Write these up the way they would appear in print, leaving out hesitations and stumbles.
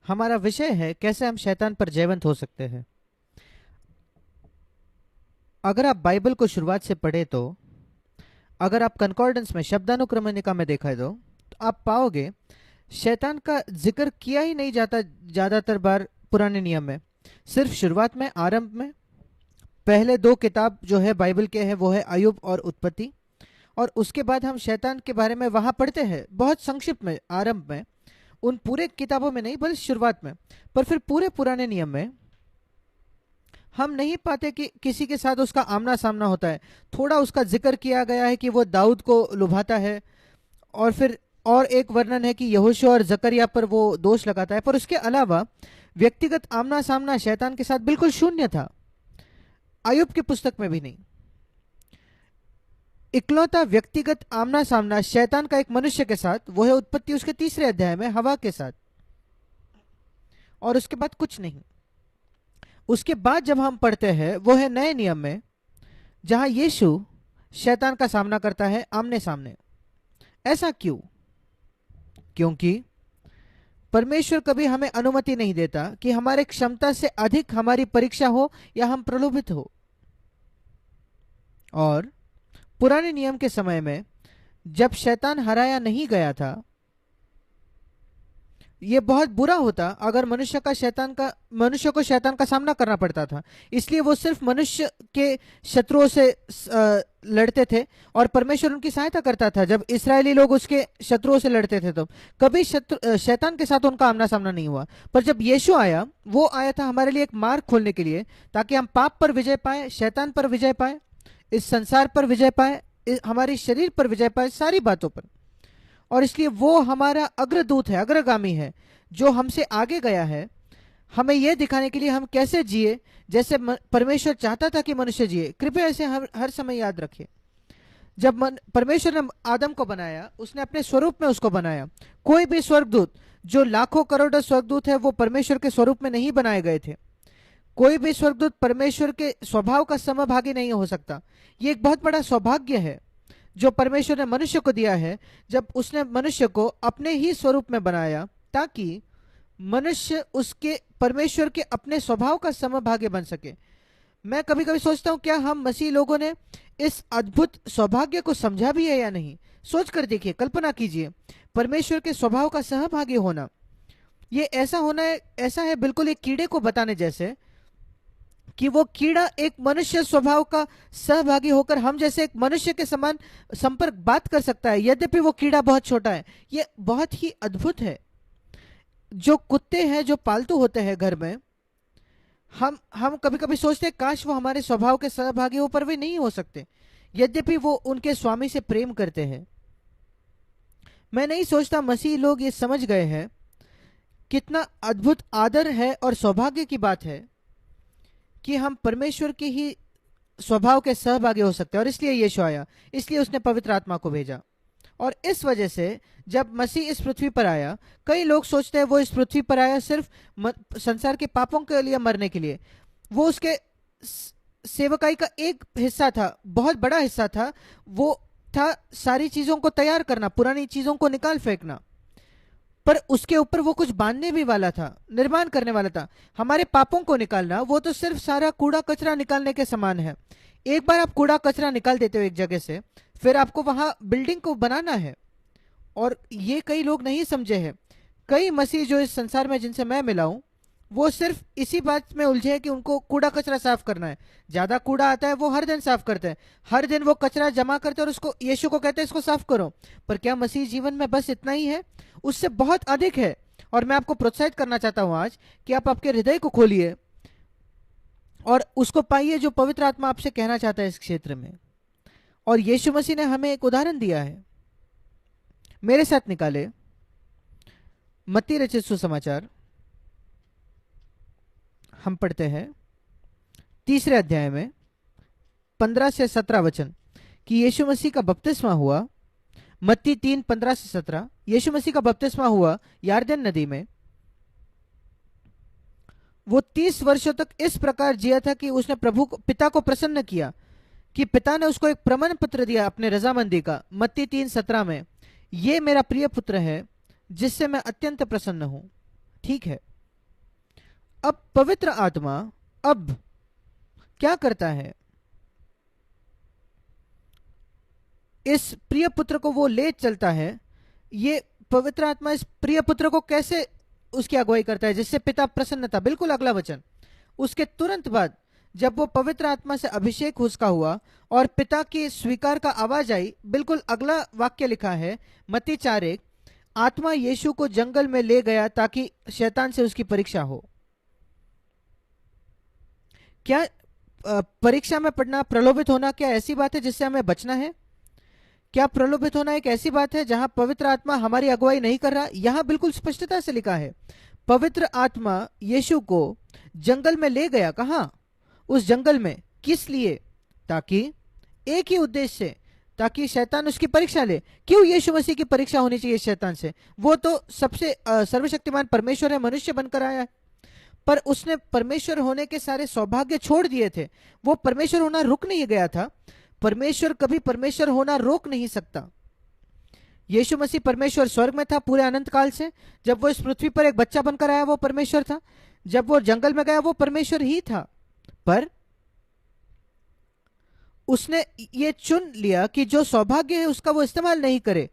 हमारा विषय है कैसे हम शैतान पर जयवंत हो सकते हैं। अगर आप बाइबल को शुरुआत से पढ़े तो अगर आप कंकॉर्डेंस में शब्दानुक्रमणिका में देखा तो आप पाओगे शैतान का जिक्र किया ही नहीं जाता ज्यादातर बार पुराने नियम में। सिर्फ शुरुआत में, आरंभ में पहले दो किताब जो है बाइबल के हैं वो है अय्यूब और उत्पत्ति। और उसके बाद हम शैतान के बारे में वहां पढ़ते हैं बहुत संक्षिप्त में आरंभ में, उन पूरे किताबों में नहीं बल्कि शुरुआत में। पर फिर पूरे पुराने नियम में हम नहीं पाते कि किसी के साथ उसका आमना सामना होता है। थोड़ा उसका जिक्र किया गया है कि वो दाऊद को लुभाता है, और फिर और एक वर्णन है कि यहोशू और जकरिया पर वो दोष लगाता है। पर उसके अलावा व्यक्तिगत आमना सामना शैतान के साथ बिल्कुल शून्य था। अय्यूब की पुस्तक में भी नहीं। इकलौता व्यक्तिगत आमना सामना शैतान का एक मनुष्य के साथ वो है उत्पत्ति उसके 3 अध्याय में हवा के साथ, और उसके बाद कुछ नहीं। उसके बाद जब हम पढ़ते हैं वो है नए नियम में, जहां यीशु शैतान का सामना करता है आमने सामने। ऐसा क्यों? क्योंकि परमेश्वर कभी हमें अनुमति नहीं देता कि हमारे क्षमता से अधिक हमारी परीक्षा हो या हम प्रलोभित हो। और पुराने नियम के समय में जब शैतान हराया नहीं गया था, ये बहुत बुरा होता अगर मनुष्य को शैतान का सामना करना पड़ता था। इसलिए वो सिर्फ मनुष्य के शत्रुओं से लड़ते थे और परमेश्वर उनकी सहायता करता था। जब इस्राएली लोग उसके शत्रुओं से लड़ते थे तो कभी शैतान के साथ उनका आमना सामना नहीं हुआ। पर जब यीशु आया, वो आया था हमारे लिए एक मार्ग खोलने के लिए, ताकि हम पाप पर विजय पाए, शैतान पर विजय पाए, इस संसार पर विजय पाए, हमारे शरीर पर विजय पाए, सारी बातों पर। और इसलिए वो हमारा अग्रदूत है, अग्रगामी है, जो हमसे आगे गया है हमें यह दिखाने के लिए हम कैसे जिए जैसे परमेश्वर चाहता था कि मनुष्य जिए। कृपया इसे हर समय याद रखिए। जब परमेश्वर ने आदम को बनाया, उसने अपने स्वरूप में उसको बनाया। कोई भी स्वर्गदूत, जो लाखों करोड़ों स्वर्गदूत है, वो परमेश्वर के स्वरूप में नहीं बनाए गए थे। कोई भी स्वर्गदूत परमेश्वर के स्वभाव का समभागी नहीं हो सकता। ये एक बहुत बड़ा सौभाग्य है जो परमेश्वर ने मनुष्य को दिया है, जब उसने मनुष्य को अपने ही स्वरूप में बनाया, ताकि मनुष्य उसके परमेश्वर के अपने स्वभाव का समभागी बन सके। मैं कभी कभी सोचता हूं क्या हम मसीह लोगों ने इस अद्भुत सौभाग्य को समझा भी है या नहीं। सोच कर देखिए, कल्पना कीजिए, परमेश्वर के स्वभाव का सहभागी होना। ये ऐसा होना है, ऐसा है बिल्कुल एक कीड़े को बताने जैसे कि वो कीड़ा एक मनुष्य स्वभाव का सहभागी होकर हम जैसे एक मनुष्य के समान संपर्क बात कर सकता है, यद्यपि वो कीड़ा बहुत छोटा है। ये बहुत ही अद्भुत है। जो कुत्ते हैं, जो पालतू होते हैं घर में, हम कभी कभी सोचते हैं काश वो हमारे स्वभाव के सहभागी हो, पर वे नहीं हो सकते, यद्यपि वो उनके स्वामी से प्रेम करते हैं। मैं नहीं सोचता मसीह लोग ये समझ गए हैं कितना अद्भुत आदर है और सौभाग्य की बात है कि हम परमेश्वर के ही स्वभाव के सहभागी हो सकते हैं। और इसलिए यीशु आया, इसलिए उसने पवित्र आत्मा को भेजा। और इस वजह से जब मसीह इस पृथ्वी पर आया, कई लोग सोचते हैं वो इस पृथ्वी पर आया सिर्फ संसार के पापों के लिए मरने के लिए। वो उसके सेवकाई का एक हिस्सा था, बहुत बड़ा हिस्सा था। वो था सारी चीजों को तैयार करना, पुरानी चीजों को निकाल फेंकना। पर उसके ऊपर वो कुछ बांधने भी वाला था, निर्माण करने वाला था। हमारे पापों को निकालना, वो तो सिर्फ सारा कूड़ा कचरा निकालने के समान है। एक बार आप कूड़ा कचरा निकाल देते हो एक जगह से, फिर आपको वहां बिल्डिंग को बनाना है। और ये कई लोग नहीं समझे हैं। कई मसीह जो इस संसार में जिनसे मैं मिला हूं, वो सिर्फ इसी बात में उलझे हैं कि उनको कूड़ा कचरा साफ करना है। ज्यादा कूड़ा आता है वो हर दिन साफ करते हैं, हर दिन वो कचरा जमा करते हैं और उसको यीशु को कहते हैं इसको साफ करो। पर क्या मसीह जीवन में बस इतना ही है? उससे बहुत अधिक है। और मैं आपको प्रोत्साहित करना चाहता हूं आज कि आप आपके हृदय को खोलिए और उसको पाइए जो पवित्र आत्मा आपसे कहना चाहता है इस क्षेत्र में। और यीशु मसीह ने हमें एक उदाहरण दिया है। मेरे साथ निकाले मत्ती रचित सुसमाचार, हम पढ़ते हैं 3 अध्याय में 15 से 17 वचन कि यीशु मसीह का बपतिस्मा हुआ। मत्ती 3:15 से 17, यीशु मसीह का बपतिस्मा हुआ यारदन नदी में। वो 30 वर्षों तक इस प्रकार जिया था कि उसने पिता को प्रसन्न किया, कि पिता ने उसको एक प्रमाण पत्र दिया अपने रजामंदी का। मत्ती 3:17 में, ये मेरा प्रिय पुत्र है जिससे मैं अत्यंत प्रसन्न हूं। ठीक है, अब पवित्र आत्मा अब क्या करता है, इस प्रिय पुत्र को वो ले चलता है। ये पवित्र आत्मा इस प्रिय पुत्र को कैसे उसकी अगुवाई करता है जिससे पिता प्रसन्न था। बिल्कुल अगला वचन, उसके तुरंत बाद जब वो पवित्र आत्मा से अभिषेक उसका हुआ और पिता की स्वीकार का आवाज आई, बिल्कुल अगला वाक्य लिखा है मत्ती 4:1, आत्मा यीशु को जंगल में ले गया ताकि शैतान से उसकी परीक्षा हो। क्या परीक्षा में पढ़ना, प्रलोभित होना क्या ऐसी बात है जिससे हमें बचना है? क्या प्रलोभित होना एक ऐसी बात है जहां पवित्र आत्मा हमारी अगुवाई नहीं कर रहा? यहां बिल्कुल स्पष्टता से लिखा है, पवित्र आत्मा यीशु को जंगल में ले गया। कहां? उस जंगल में। किस लिए? ताकि एक ही उद्देश्य से, ताकि शैतान उसकी परीक्षा ले। क्यों यीशु मसीह की परीक्षा होनी चाहिए शैतान से? वो तो सबसे सर्वशक्तिमान परमेश्वर है, मनुष्य बनकर आया है, पर उसने परमेश्वर होने के सारे सौभाग्य छोड़ दिए थे। वो परमेश्वर होना रुक नहीं गया था। परमेश्वर कभी परमेश्वर होना रोक नहीं सकता। यीशु मसीह परमेश्वर स्वर्ग में था पूरे अनंत काल से। जब वो इस पृथ्वी पर एक बच्चा बनकर आया वो परमेश्वर था। जब वो जंगल में गया वो परमेश्वर ही था। पर उसने ये चुन लिया कि जो सौभाग्य है उसका वो इस्तेमाल नहीं करे,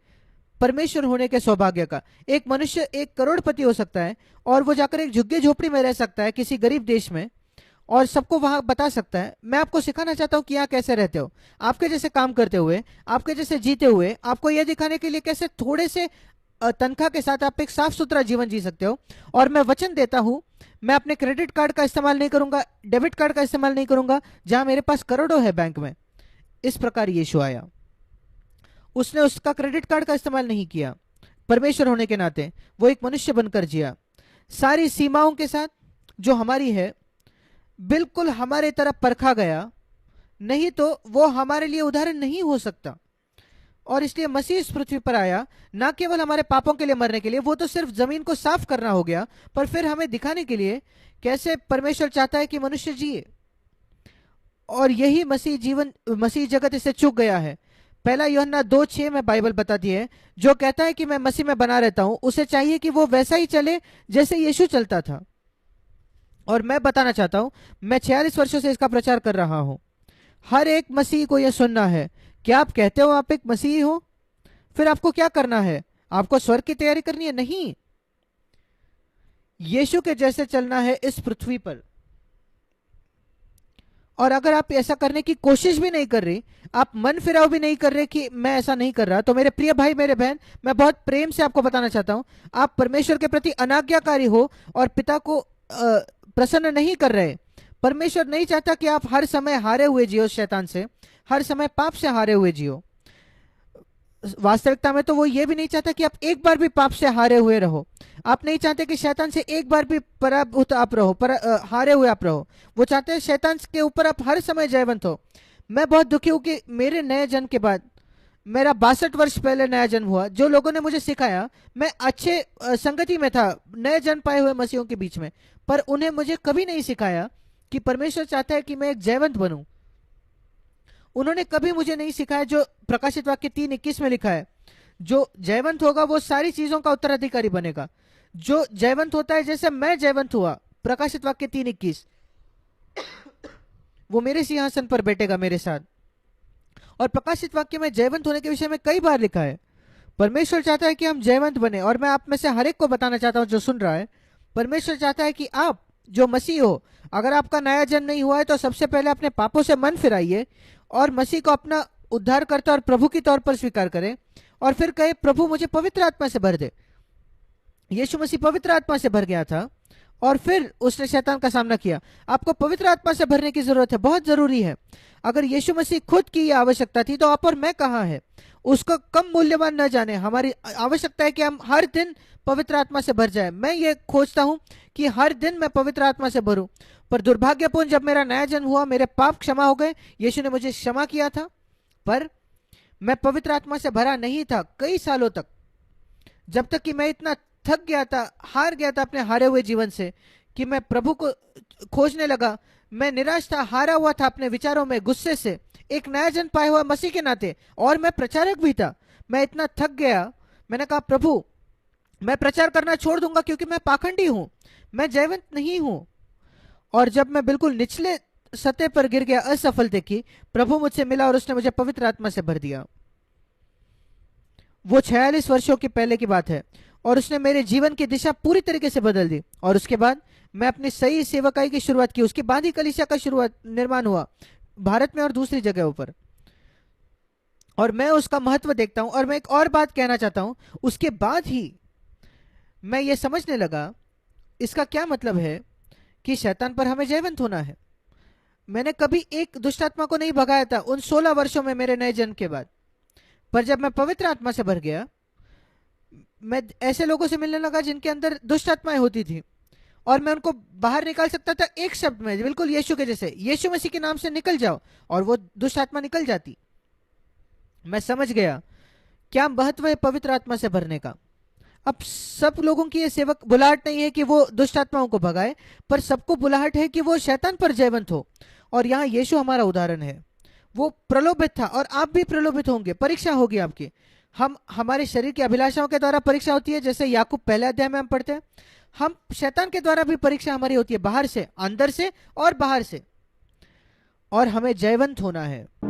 परमेश्वर होने के सौभाग्य का। एक मनुष्य एक करोड़पति हो सकता है और वो जाकर एक झुग्गी झोपड़ी में रह सकता है किसी गरीब देश में, और सबको वहां बता सकता है मैं आपको सिखाना चाहता हूं कि यहाँ कैसे रहते हो, आपके जैसे काम करते हुए, आपके जैसे जीते हुए, आपको यह दिखाने के लिए कैसे थोड़े से तनख्वाह के साथ आप एक साफ सुथरा जीवन जी सकते हो। और मैं वचन देता हूं, मैं अपने क्रेडिट कार्ड का इस्तेमाल नहीं करूंगा, डेबिट कार्ड का इस्तेमाल नहीं करूंगा, जहां मेरे पास करोड़ों है बैंक में। इस प्रकार यीशु आया, उसने उसका क्रेडिट कार्ड का इस्तेमाल नहीं किया। परमेश्वर होने के नाते वो एक मनुष्य बनकर जिया, सारी सीमाओं के साथ जो हमारी है, बिल्कुल हमारे तरफ परखा गया, नहीं तो वो हमारे लिए उदाहरण नहीं हो सकता। और इसलिए मसीह इस पृथ्वी पर आया ना केवल हमारे पापों के लिए मरने के लिए, वो तो सिर्फ जमीन को साफ करना हो गया, पर फिर हमें दिखाने के लिए कैसे परमेश्वर चाहता है कि मनुष्य जिए। और यही मसीह जगत इससे चूक गया है। पहला यूहन्ना 2:6 में बाइबल बताती है, जो कहता है कि मैं मसीह में बना रहता हूं, उसे चाहिए कि वो वैसा ही चले जैसे यीशु चलता था। और मैं बताना चाहता हूं, मैं 46 वर्षों से इसका प्रचार कर रहा हूं। हर एक मसीह को यह सुनना है। क्या आप कहते हो आप एक मसीही हो? फिर आपको क्या करना है? आपको स्वर्ग की तैयारी करनी है? नहीं, यीशु के जैसे चलना है इस पृथ्वी पर। और अगर आप ऐसा करने की कोशिश भी नहीं कर रही, आप मन फिराव भी नहीं कर रहे कि मैं ऐसा नहीं कर रहा, तो मेरे प्रिय भाई, मेरे बहन, मैं बहुत प्रेम से आपको बताना चाहता हूं, आप परमेश्वर के प्रति अनाज्ञाकारी हो और पिता को प्रसन्न नहीं कर रहे। परमेश्वर नहीं चाहता कि आप हर समय हारे हुए जियो शैतान से, हर समय पाप से हारे हुए जियो। वास्तविकता में तो वो ये भी नहीं चाहता कि आप एक बार भी पाप से हारे हुए रहो। आप नहीं चाहते कि शैतान से एक बार भी पराभूत आप रहो, हारे हुए आप रहो। वो चाहते हैं शैतान के ऊपर आप हर समय जयवंत हो। मैं बहुत दुखी हूं कि मेरे नए जन्म के बाद, मेरा 62 वर्ष पहले नया जन्म हुआ, जो लोगों ने मुझे सिखाया, मैं अच्छे संगति में था नए जन्म पाए हुए मसीहों के बीच में, पर उन्हें मुझे कभी नहीं सिखाया कि परमेश्वर चाहता है कि मैं एक जयवंत बनूं। उन्होंने कभी मुझे नहीं सिखाया जो प्रकाशित वाक्य 3:21 में लिखा है, जो जयवंत होगा वो सारी चीजों का उत्तराधिकारी बनेगा। जो जयवंत होता है जैसे मैं जयवंत हुआ, प्रकाशित वाक्य 3:21, वो मेरे सिंहासन पर बैठेगा मेरे साथ। और प्रकाशित वाक्य में जयवंत होने के विषय में कई बार लिखा है। परमेश्वर चाहता है कि हम जयवंत बने। और मैं आप में से हर एक को बताना चाहता हूं जो सुन रहा है, परमेश्वर चाहता है कि आप जो मसीह हो, अगर आपका नया जन्म नहीं हुआ है तो सबसे पहले अपने पापों से मन फिराइए और मसीह को अपना उद्धारकर्ता और प्रभु के तौर पर स्वीकार करें, और फिर कहे प्रभु मुझे पवित्र आत्मा से भर दे। यीशु मसीह पवित्र आत्मा से भर गया था और फिर उसने शैतान का सामना किया। आपको पवित्र आत्मा से भरने की जरूरत है, बहुत जरूरी है। अगर यीशु मसीह खुद की यह आवश्यकता थी तो आप और मैं कहाँ है? उसको कम मूल्यवान न जाने। हमारी आवश्यकता है कि हम हर दिन पवित्र आत्मा से भर जाए। मैं ये खोजता हूं कि हर दिन मैं पवित्र आत्मा से भरूं, पर दुर्भाग्यपूर्ण जब मेरा नया जन्म हुआ, मेरे पाप क्षमा हो गए, यीशु ने मुझे क्षमा किया था, पर मैं पवित्र आत्मा से भरा नहीं था कई सालों तक, जब तक कि मैं इतना थक गया था, हार गया था अपने हारे हुए जीवन से, कि मैं प्रभु को खोजने लगा। मैं निराश था, हारा हुआ था अपने विचारों में, गुस्से से, एक नया जन्म पाया हुआ मसीह के नाते, और मैं प्रचारक भी था। मैं इतना थक गया, मैंने कहा प्रभु मैं प्रचार करना छोड़ दूंगा क्योंकि मैं पाखंडी हूं, मैं जयवंत नहीं हूं। और जब मैं बिल्कुल निचले सतह पर गिर गया असफलता की, प्रभु मुझसे मिला और उसने मुझे पवित्र आत्मा से भर दिया। वो 46 वर्षों के पहले की बात है, और उसने मेरे जीवन की दिशा पूरी तरीके से बदल दी। और उसके बाद मैं अपनी सही सेवकाई की शुरुआत की। उसके बाद ही कलीसिया का शुरुआत निर्माण हुआ भारत में और दूसरी जगहों पर। और मैं उसका महत्व देखता हूं। और मैं एक और बात कहना चाहता हूं, उसके बाद ही मैं ये समझने लगा इसका क्या मतलब है कि शैतान पर हमें जयवंत होना है। मैंने कभी एक दुष्ट आत्मा को नहीं भगाया था उन 16 वर्षों में मेरे नए जन्म के बाद। पर जब मैं पवित्र आत्मा से भर गया, मैं ऐसे लोगों से मिलने लगा जिनके अंदर दुष्ट आत्माएं होती थी, और मैं उनको बाहर निकाल सकता था एक शब्द में, बिल्कुल यीशु के जैसे, यीशु मसीह के नाम से निकल जाओ, और वो दुष्ट आत्मा निकल जाती। मैं समझ गया क्या महत्व है पवित्र आत्मा से भरने का। अब सब लोगों की ये सेवक बुलाहट नहीं है कि वो दुष्ट आत्माओं को भगाए, पर सबको बुलाहट है कि वो शैतान पर जयवंत हो। और यहाँ यीशु हमारा उदाहरण है। वो प्रलोभित था, और आप भी प्रलोभित होंगे, परीक्षा होगी आपकी। हम हमारे शरीर की अभिलाषाओं के द्वारा परीक्षा होती है, जैसे याकूब पहले अध्याय में हम पढ़ते हैं। हम शैतान के द्वारा भी परीक्षा हमारी होती है, बाहर से, अंदर से और बाहर से। और हमें जयवंत होना है।